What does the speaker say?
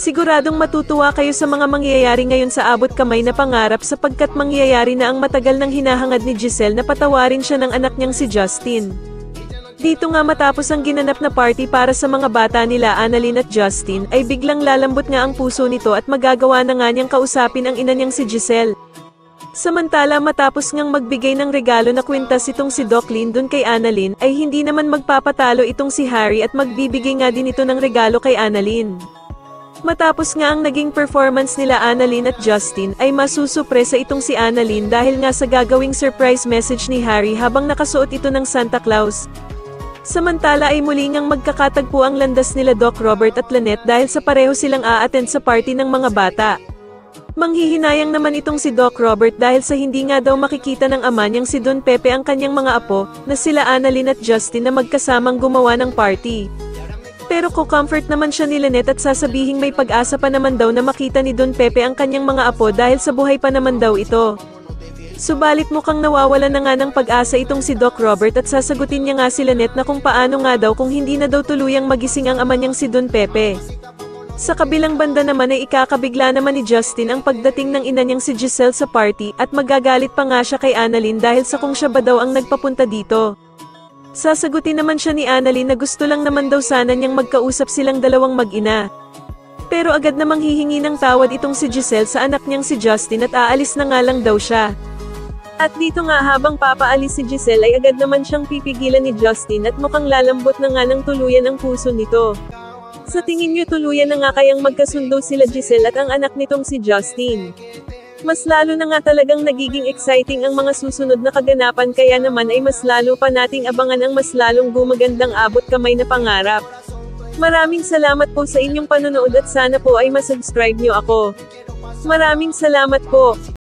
Siguradong matutuwa kayo sa mga mangyayari ngayon sa abot kamay na pangarap sapagkat mangyayari na ang matagal nang hinahangad ni Giselle na patawarin siya ng anak niyang si Justin. Dito nga matapos ang ginanap na party para sa mga bata nila Annalyn at Justin ay biglang lalambot nga ang puso nito at magagawa na nga niyang kausapin ang ina niyang si Giselle. Samantala matapos ngang magbigay ng regalo na kwintas itong si Doc Lyndon kay Annalyn ay hindi naman magpapatalo itong si Harry at magbibigay nga din ito ng regalo kay Annalyn. Matapos nga ang naging performance nila Annalyn at Justin ay masusupresa itong si Annalyn dahil nga sa gagawing surprise message ni Harry habang nakasuot ito ng Santa Claus. Samantala ay muli ngang magkakatagpo ang landas nila Doc Robert at Lynette dahil sa pareho silang a-attend sa party ng mga bata. Manghihinayang naman itong si Doc Robert dahil sa hindi nga daw makikita ng ama niyang si Don Pepe ang kanyang mga apo na sila Annalyn at Justin na magkasamang gumawa ng party. Pero ko-comfort naman siya ni Lynette at sasabihing may pag-asa pa naman daw na makita ni Don Pepe ang kanyang mga apo dahil sa buhay pa naman daw ito. Subalit mukhang nawawala na nga ng pag-asa itong si Doc Robert at sasagutin niya nga si Lynette na kung paano nga daw kung hindi na daw tuluyang magising ang ama niyang si Don Pepe. Sa kabilang banda naman ay ikakabigla naman ni Justin ang pagdating ng ina niyang si Giselle sa party at magagalit pa nga siya kay Annalyn dahil sa kung siya ba daw ang nagpapunta dito. Sasagutin naman siya ni Annalyn na gusto lang naman daw sana niyang magkausap silang dalawang mag-ina. Pero agad namang hihingi ng tawad itong si Giselle sa anak niyang si Justin at aalis na nga lang daw siya. At dito nga habang papaalis si Giselle ay agad naman siyang pipigilan ni Justin at mukhang lalambot na nga ng tuluyan ang puso nito. Sa tingin niyo tuluyan na nga kayang magkasundo sila Giselle at ang anak nitong si Justin? Mas lalo na nga talagang nagiging exciting ang mga susunod na kaganapan kaya naman ay mas lalo pa nating abangan ang mas lalong gumagandang abot kamay na pangarap. Maraming salamat po sa inyong panonood at sana po ay masubscribe niyo ako. Maraming salamat po.